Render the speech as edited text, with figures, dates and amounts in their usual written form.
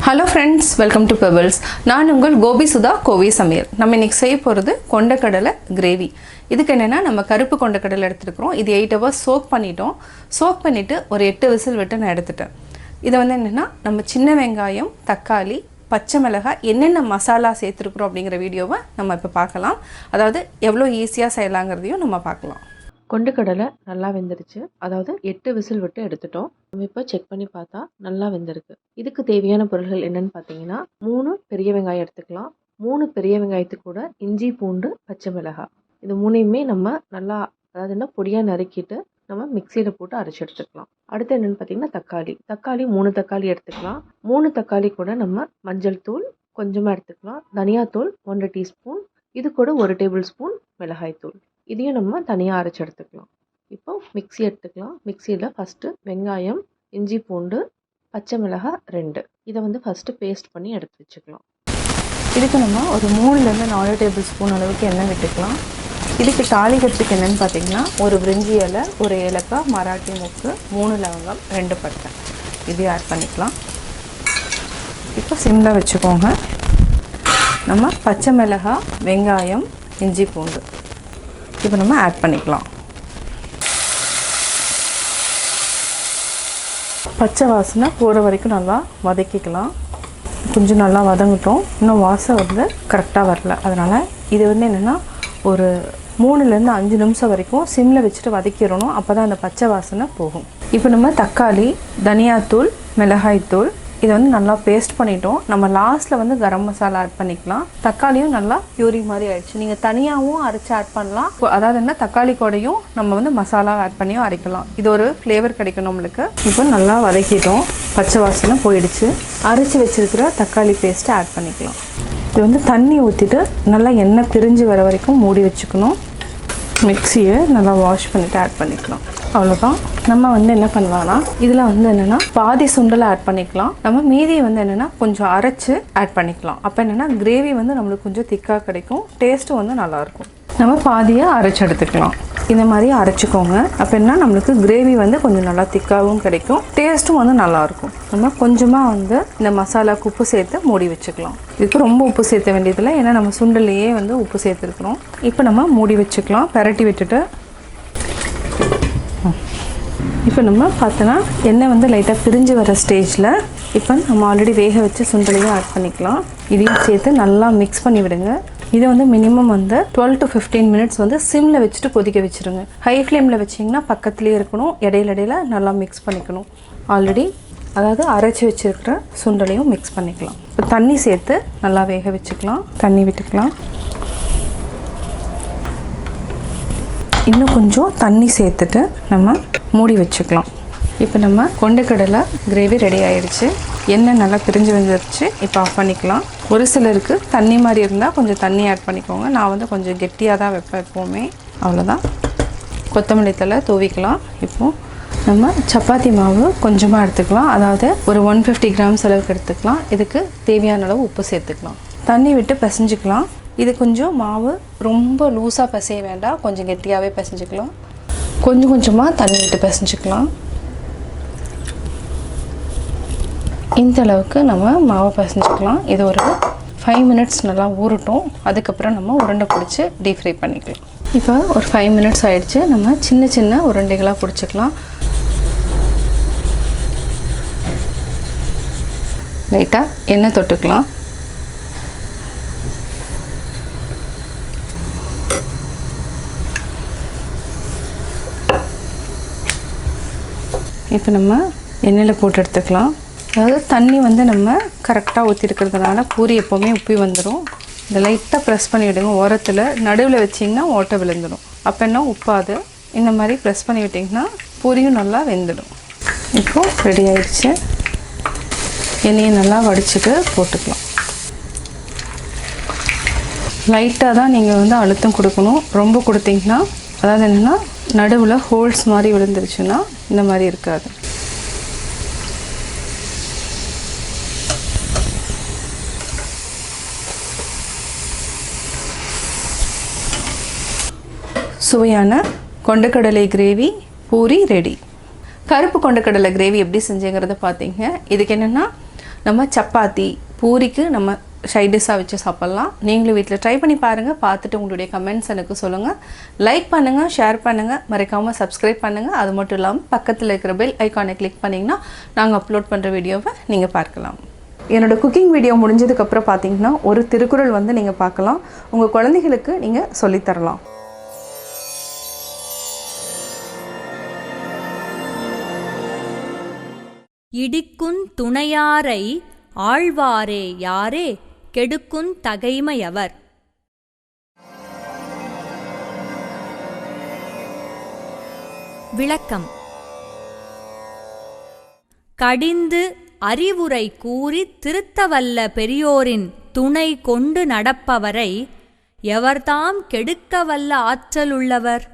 Hello friends, welcome to Pebbles. நான் உங்கள் கோபி சுதா கோவி சமையல். நம்ம இன்னைக்கு செய்ய போறது கொண்டக்கடலை கிரேவி. இதுக்கு என்னன்னா நம்ம கருப்பு கொண்டக்கடலை எடுத்துக்கிறோம். இது 8 hours சோக் பண்ணிட்டோம். சோக் பண்ணிட்டு ஒரு 8 விசில் விட்டு நான் எடுத்துட்டேன். இது வந்து என்னன்னா நம்ம சின்ன வெங்காயம், தக்காளி, பச்சை மிளகாய் என்னென்ன மசாலா சேர்த்துருக்குறோம் அப்படிங்கிற வீடியோவை நம்ம இப்போ பார்க்கலாம். அதாவது எவ்வளோ ஈஸியாக செய்யலாங்கிறதையும் நம்ம பார்க்கலாம். கொண்டக்கடலை நல்லா வெந்துருச்சு. அதாவது 8 விசில் விட்டு எடுத்துட்டோம். நம்ம இப்போ செக் பண்ணி பார்த்தா நல்லா வெந்திருக்கு. இதுக்கு தேவையான பொருட்கள் என்னன்னு பார்த்தீங்கன்னா 3 பெரிய வெங்காயம் எடுத்துக்கலாம். 3 பெரிய வெங்காயத்துக்கு கூட இஞ்சி, பூண்டு, பச்சை மிளகாய் இது மூணையுமே நம்ம நல்லா அதாவது என்ன பொடியாக நறுக்கிட்டு நம்ம மிக்சியில் போட்டு அரைச்சி எடுத்துக்கலாம். அடுத்து என்னென்னு பார்த்தீங்கன்னா தக்காளி 3 தக்காளி எடுத்துக்கலாம். 3 தக்காளி கூட நம்ம மஞ்சள் தூள் கொஞ்சமாக எடுத்துக்கலாம். தனியாத்தூள் 1 டீஸ்பூன், இது கூட 1 டேபிள் ஸ்பூன் மிளகாய் தூள், இதையும் நம்ம தனியாக அரைச்சி எடுத்துக்கலாம். இப்போ மிக்சி எடுத்துக்கலாம். மிக்சியில் ஃபஸ்ட்டு வெங்காயம், இஞ்சி, பூண்டு, பச்சை மிளகாய் 2 இதை வந்து ஃபஸ்ட்டு பேஸ்ட் பண்ணி எடுத்து வச்சுக்கலாம். இதுக்கு நம்ம ஒரு 3லேருந்து 4 டேபிள் ஸ்பூன் அளவுக்கு எண்ணெய் விட்டுக்கலாம். இதுக்கு தாளிக்கிறதுக்கு என்னென்னு பார்த்தீங்கன்னா ஒரு பிரிஞ்சி இலை, ஒரு ஏலக்காய், மராட்டி முக்கு, 3 லவங்கம், 2 பட்டை இதையும் ஆட் பண்ணிக்கலாம். இப்போ சிம்மில் வச்சுக்கோங்க. நம்ம பச்சை மிளகாய், வெங்காயம், இஞ்சி, பூண்டு இப்போ நம்ம ஆட் பண்ணிக்கலாம். பச்சை வாசனை போகிற வரைக்கும் நல்லா வதக்கிக்கலாம். கொஞ்சம் நல்லா வதங்கட்டும். இன்னும் வாசம் வந்து கரெக்டாக வரல. அதனால் இது வந்து என்னென்னா ஒரு 3லேருந்து 5 நிமிஷம் வரைக்கும் சிம்மில் வச்சுட்டு வதக்கிடணும். அப்போ தான் அந்த பச்சை வாசனை போகும். இப்போ நம்ம தக்காளி, தனியாத்தூள், மிளகாய்த்தூள் இதை வந்து நல்லா பேஸ்ட் பண்ணிட்டோம். நம்ம லாஸ்ட்டில் வந்து கரம் மசாலா ஆட் பண்ணிக்கலாம். தக்காளியும் நல்லா பியூரி மாதிரி ஆயிடுச்சு. நீங்கள் தனியாகவும் அரைச்சி ஆட் பண்ணலாம். அதாவது என்ன தக்காளி கூடையும் நம்ம வந்து மசாலா ஆட் பண்ணியும் அரைக்கலாம். இது ஒரு ஃப்ளேவர் கிடைக்கும் நம்மளுக்கு. இப்போ நல்லா வதக்கிட்டோம். பச்சை வாசனை போயிடுச்சு. அரைச்சி வச்சுருக்கிற தக்காளி பேஸ்ட்டை ஆட் பண்ணிக்கலாம். இது வந்து தண்ணி ஊற்றிட்டு நல்லா எண்ணெய் பிரிஞ்சு வர வரைக்கும் மூடி வச்சுக்கணும். மிக்சியை நல்லா வாஷ் பண்ணிவிட்டு ஆட் பண்ணிக்கலாம். அவ்வளோதான். நம்ம வந்து என்ன பண்ணலாம்னா இதில் வந்து என்னென்னா பாதி சுண்டலை ஆட் பண்ணிக்கலாம். நம்ம மீதியை வந்து என்னென்னா கொஞ்சம் அரைச்சி ஆட் பண்ணிக்கலாம். அப்போ என்னென்னா கிரேவி வந்து நம்மளுக்கு கொஞ்சம் திக்காக கிடைக்கும். டேஸ்ட்டும் வந்து நல்லாயிருக்கும். நம்ம பாதியை அரைச்சி எடுத்துக்கலாம். இந்த மாதிரி அரைச்சிக்கோங்க. அப்போ என்ன நம்மளுக்கு கிரேவி வந்து கொஞ்சம் நல்லா திக்காகவும் கிடைக்கும். டேஸ்ட்டும் வந்து நல்லாயிருக்கும். நம்ம கொஞ்சமாக வந்து இந்த மசாலாவுக்கு உப்பு சேர்த்து மூடி வச்சுக்கலாம். இதுக்கு ரொம்ப உப்பு சேர்த்த வேண்டியதில்லை. ஏன்னா நம்ம சுண்டலையே வந்து உப்பு சேர்த்துருக்குறோம். இப்போ நம்ம மூடி வச்சுக்கலாம். பெரட்டி விட்டுட்டு இப்போ நம்ம பார்த்தோன்னா எண்ணெய் வந்து லைட்டாக பிரிஞ்சு வர ஸ்டேஜில் இப்போ நம்ம ஆல்ரெடி வேக வச்சு சுண்டலையும் ஆட் பண்ணிக்கலாம். இதையும் சேர்த்து நல்லா மிக்ஸ் பண்ணி விடுங்க. இதை வந்து மினிமம் வந்து 12 to 15 மினிட்ஸ் வந்து சிம்மில் வச்சுட்டு கொதிக்க வச்சுருங்க. ஹை ஃப்ளேமில் வச்சிங்கன்னா பக்கத்துலேயே இருக்கணும். இடையில நல்லா மிக்ஸ் பண்ணிக்கணும். ஆல்ரெடி அதாவது அரைச்சி வச்சுருக்கிற சுண்டலையும் மிக்ஸ் பண்ணிக்கலாம். இப்போ தண்ணி சேர்த்து நல்லா வேக வச்சுக்கலாம். தண்ணி விட்டுக்கலாம். இன்னும் கொஞ்சம் தண்ணி சேர்த்துட்டு நம்ம மூடி வச்சுக்கலாம். இப்போ நம்ம கொண்டக்கடலை கிரேவி ரெடி ஆயிடுச்சு. எண்ணெய் நல்லா பிரிஞ்சு வந்துருச்சு. இப்போ ஆஃப் பண்ணிக்கலாம். ஒரு சிலருக்கு தண்ணி மாதிரி இருந்தால் கொஞ்சம் தண்ணி ஆட் பண்ணிக்கோங்க. நான் வந்து கொஞ்சம் கெட்டியாக தான் வைப்பேன் எப்போவுமே. அவ்வளோதான். கொத்தமல்லி தழை தூவிக்கலாம். இப்போது நம்ம சப்பாத்தி மாவு கொஞ்சமாக எடுத்துக்கலாம். அதாவது ஒரு 150 கிராம்ஸ் அளவுக்கு எடுத்துக்கலாம். இதுக்கு தேவையான அளவு உப்பு சேர்த்துக்கலாம். தண்ணி விட்டு பிசைஞ்சிக்கலாம். இது கொஞ்சம் மாவு ரொம்ப லூஸாக பிசைய வேண்டாம். கொஞ்சம் கெட்டியாகவே பிசைஞ்சிக்கலாம். கொஞ்சம் கொஞ்சமாக தண்ணி விட்டு பிசைஞ்சிக்கலாம். இந்த அளவுக்கு நம்ம மாவை பிசைஞ்சிக்கலாம். இது ஒரு 5 மினிட்ஸ் நல்லா ஊறட்டும். அதுக்கப்புறம் நம்ம உருண்டை பிடிச்சி டீப் ஃப்ரை பண்ணிக்கலாம். இப்போ ஒரு 5 மினிட்ஸ் ஆகிடுச்சு. நம்ம சின்ன சின்ன உருண்டைகளாக பிடிச்சிக்கலாம். லைட்டாக எண்ணெய் தொட்டுக்கலாம். இப்போ நம்ம எண்ணெயில் போட்டு எடுத்துக்கலாம். அதாவது தண்ணி வந்து நம்ம கரெக்டாக ஊற்றிருக்கிறதுனால பூரி எப்போவுமே உப்பி வந்துடும். இதை லைட்டாக ப்ரெஸ் பண்ணி விடுங்க. ஓரத்தில் நடுவில் வச்சிங்கன்னா ஓட்டை விழுந்துடும். அப்போ என்ன உப்பாது. இந்த மாதிரி ப்ரெஸ் பண்ணி விட்டிங்கன்னா பூரியும் நல்லா வெந்துடும். இப்போது ரெடி ஆகிடுச்சு. எண்ணெயை நல்லா வடிச்சிட்டு போட்டுக்கலாம். லைட்டாக தான் நீங்கள் வந்து அழுத்தம் கொடுக்கணும். ரொம்ப கொடுத்தீங்கன்னா அதாவது என்னென்னா நடுவில் ஹோல்ஸ் மாதிரி விழுந்துருச்சுன்னா இந்த மாதிரி இருக்காது. சுவையான கொண்டக்கடலை கிரேவி பூரி ரெடி. கருப்பு கொண்டக்கடலை கிரேவி எப்படி செஞ்சேங்கிறத பார்த்தீங்க. இதுக்கு என்னென்னா நம்ம சப்பாத்தி பூரிக்கு நம்ம சைட் டிஷ்ஷாக வச்சு சாப்பிட்லாம். நீங்களும் வீட்டில் ட்ரை பண்ணி பாருங்கள். பார்த்துட்டு உங்களுடைய கமெண்ட்ஸ் எனக்கு சொல்லுங்கள். லைக் பண்ணுங்கள், ஷேர் பண்ணுங்கள், மறக்காமல் சப்ஸ்கிரைப் பண்ணுங்கள். அது மட்டும் இல்லாமல் பக்கத்தில் இருக்கிற பெல் ஐக்கானை கிளிக் பண்ணிங்கன்னா நாங்கள் அப்லோட் பண்ணுற வீடியோவை நீங்கள் பார்க்கலாம். என்னோடய குக்கிங் வீடியோ முடிஞ்சதுக்கப்புறம் பார்த்தீங்கன்னா ஒரு திருக்குறள் வந்து நீங்கள் பார்க்கலாம். உங்கள் குழந்தைகளுக்கு நீங்கள் சொல்லித்தரலாம். இடிக்குந் துணையாரை ஆழ்வாரே யாரே கெடுக்குந் தகைமையவர். விளக்கம். கடிந்து அறிவுரை கூறி திருத்தவல்ல பெரியோரின் துணை கொண்டு நடப்பவரை எவர்தாம் கெடுக்கவல்ல ஆற்றலுள்ளவர்?